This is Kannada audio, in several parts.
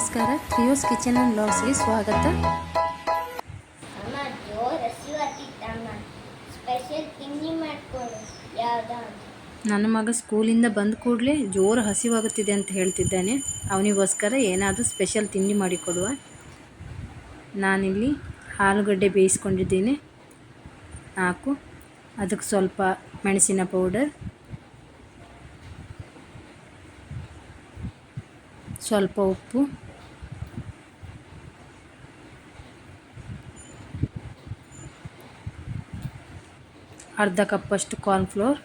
ನಮಸ್ಕಾರ, ಪ್ರಿಯೋಸ್ ಕಿಚನ್ ಆ್ಯಂಡ್ ಬ್ಲಾಗ್ಸ್ಗೆ ಸ್ವಾಗತ. ಅಮ್ಮ ಜೋರು ಹಸಿವಾಗ್ತಿತ್ತಮ್ಮ, ಸ್ಪೆಷಲ್ ತಿಂಡಿ ಮಾಡಿಕೊಡು ಯಾವ್ದು. ನನ್ನ ಮಗ ಸ್ಕೂಲಿಂದ ಬಂದ ಕೂಡಲೇ ಜೋರು ಹಸಿವಾಗುತ್ತಿದೆ ಅಂತ ಹೇಳ್ತಿದ್ದಾನೆ. ಅವನಿಗೋಸ್ಕರ ಏನಾದರೂ ಸ್ಪೆಷಲ್ ತಿಂಡಿ ಮಾಡಿಕೊಡುವ. ನಾನಿಲ್ಲಿ ಆಲೂಗಡ್ಡೆ ಬೇಯಿಸ್ಕೊಂಡಿದ್ದೀನಿ 4, ಅದಕ್ಕೆ ಸ್ವಲ್ಪ ಮೆಣಸಿನ ಪೌಡರ್, ಸ್ವಲ್ಪ ಉಪ್ಪು, ಅರ್ಧ ಕಪ್ಪಷ್ಟು ಕಾರ್ನ್ಫ್ಲೋರ್,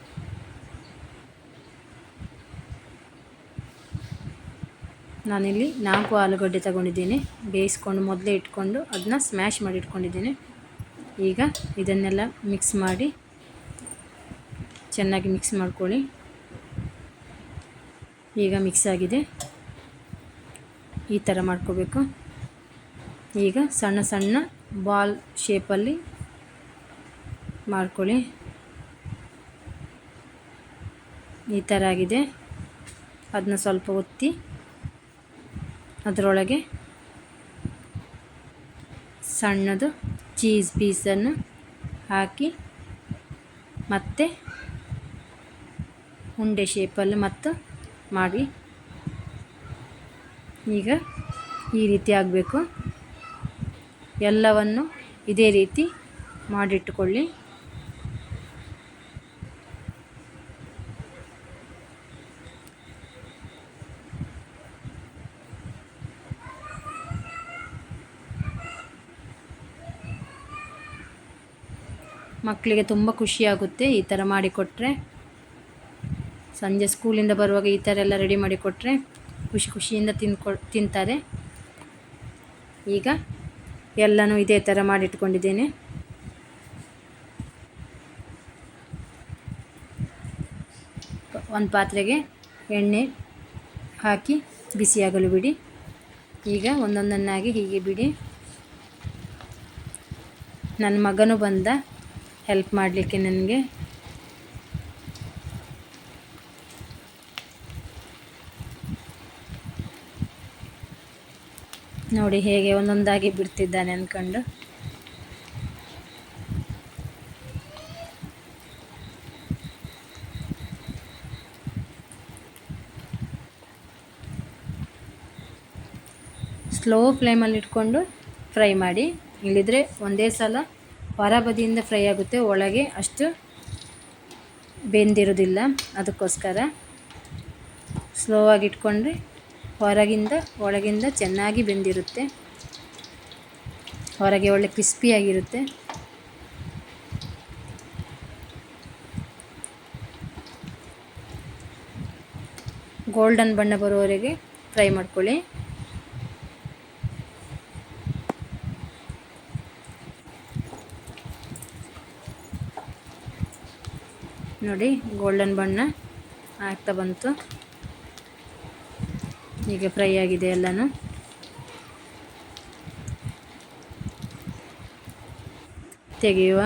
ನಾನಿಲ್ಲಿ 4 ಆಲೂಗಡ್ಡೆ ತಗೊಂಡಿದ್ದೀನಿ. ಬೇಯಿಸ್ಕೊಂಡು ಮೊದಲೇ ಇಟ್ಕೊಂಡು ಅದನ್ನ ಸ್ಮ್ಯಾಶ್ ಮಾಡಿ ಇಟ್ಕೊಂಡಿದ್ದೀನಿ. ಈಗ ಇದನ್ನೆಲ್ಲ ಮಿಕ್ಸ್ ಮಾಡಿ ಚೆನ್ನಾಗಿ ಮಿಕ್ಸ್ ಮಾಡ್ಕೊಳ್ಳಿ. ಈಗ ಮಿಕ್ಸ್ ಆಗಿದೆ, ಈ ಥರ ಮಾಡ್ಕೋಬೇಕು. ಈಗ ಸಣ್ಣ ಸಣ್ಣ ಬಾಲ್ ಶೇಪಲ್ಲಿ ಮಾಡ್ಕೊಳ್ಳಿ. ಈ ಥರ ಆಗಿದೆ. ಅದನ್ನ ಸ್ವಲ್ಪ ಒತ್ತಿ ಅದರೊಳಗೆ ಸಣ್ಣದು ಚೀಸ್ ಪೀಸನ್ನು ಹಾಕಿ ಮತ್ತೆ ಉಂಡೆ ಶೇಪಲ್ಲಿ ಮತ್ತು ಮಾಡಿ. ಈಗ ಈ ರೀತಿ ಆಗಬೇಕು. ಎಲ್ಲವನ್ನು ಇದೇ ರೀತಿ ಮಾಡಿಟ್ಟುಕೊಳ್ಳಿ. ಮಕ್ಕಳಿಗೆ ತುಂಬ ಖುಷಿಯಾಗುತ್ತೆ ಈ ಥರ ಮಾಡಿಕೊಟ್ರೆ. ಸಂಜೆ ಸ್ಕೂಲಿಂದ ಬರುವಾಗ ಈ ಥರ ಎಲ್ಲ ರೆಡಿ ಮಾಡಿಕೊಟ್ರೆ ಖುಷಿಯಿಂದ ತಿಂತಾರೆ. ಈಗ ಎಲ್ಲನೂ ಇದೇ ಥರ ಮಾಡಿಟ್ಕೊಂಡಿದ್ದೇನೆ. ಒಂದು ಪಾತ್ರೆಗೆ ಎಣ್ಣೆ ಹಾಕಿ ಬಿಸಿಯಾಗಲು ಬಿಡಿ. ಈಗ ಒಂದೊಂದನ್ನಾಗಿ ಹೀಗೆ ಬಿಡಿ. ನನ್ನ ಮಗನೂ ಬಂದ ಹೆಲ್ಪ್ ಮಾಡಲಿಕ್ಕೆ ನನಗೆ. ನೋಡಿ ಹೇಗೆ ಒಂದೊಂದಾಗಿ ಬಿಡ್ತಿದ್ದಾನೆ ಅಂದ್ಕೊಂಡು. ಸ್ಲೋ ಫ್ಲೇಮಲ್ಲಿ ಇಟ್ಕೊಂಡು ಫ್ರೈ ಮಾಡಿ, ಇಲ್ಲಿದ್ರೆ ಒಂದೇ ಸಲ ಹೊರ ಬದಿಯಿಂದ ಫ್ರೈ ಆಗುತ್ತೆ, ಒಳಗೆ ಅಷ್ಟು ಬೆಂದಿರೋದಿಲ್ಲ. ಅದಕ್ಕೋಸ್ಕರ ಸ್ಲೋ ಆಗಿ ಇಟ್ಕೊಂಡ್ರೆ ಹೊರಗಿಂದ ಒಳಗಿಂದ ಚೆನ್ನಾಗಿ ಬೆಂದಿರುತ್ತೆ. ಹೊರಗೆ ಒಳ್ಳೆ ಕ್ರಿಸ್ಪಿಯಾಗಿರುತ್ತೆ. ಗೋಲ್ಡನ್ ಬಣ್ಣ ಬರುವವರೆಗೆ ಫ್ರೈ ಮಾಡ್ಕೊಳ್ಳಿ. ನೋಡಿ ಗೋಲ್ಡನ್ ಬಣ್ಣ ಆಗ್ತಾ ಬಂತು. ಈಗ ಫ್ರೈ ಆಗಿದೆ ಎಲ್ಲನೂ. ತೆಗೆಯುವ.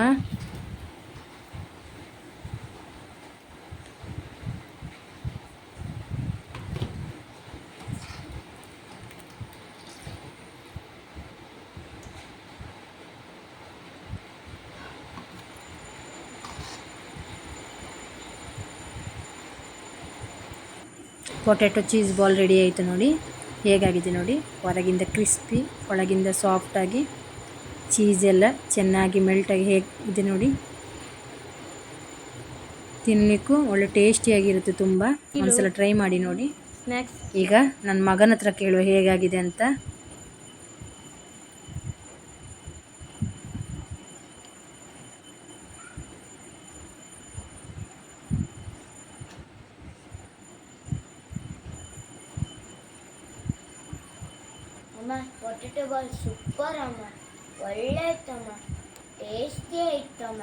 ಪೊಟ್ಯಾಟೊ ಚೀಸ್ ಬಾಲ್ ರೆಡಿ ಆಯಿತು. ನೋಡಿ ಹೇಗಾಗಿದೆ ನೋಡಿ. ಹೊರಗಿಂದ ಕ್ರಿಸ್ಪಿ, ಒಳಗಿಂದ ಸಾಫ್ಟಾಗಿ, ಚೀಸ್ ಎಲ್ಲ ಚೆನ್ನಾಗಿ ಮೆಲ್ಟಾಗಿ ಹೇಗಿದೆ ನೋಡಿ. ತಿನ್ನಲಿಕ್ಕೂ ಒಳ್ಳೆ ಟೇಸ್ಟಿಯಾಗಿರುತ್ತೆ ತುಂಬ. ಒಂದ್ಸಲ ಟ್ರೈ ಮಾಡಿ ನೋಡಿ. ಈಗ ನನ್ನ ಮಗನ ಹತ್ರ ಕೇಳುವ ಹೇಗಾಗಿದೆ ಅಂತ. ಅಮ್ಮ ಪೊಟೆಟೊ ಬಾಲ್ ಸೂಪರ್ ಅಮ್ಮ, ಒಳ್ಳೆ ಇತ್ತಮ್ಮ, ಟೇಸ್ಟಿ ಇತ್ತಮ್ಮ.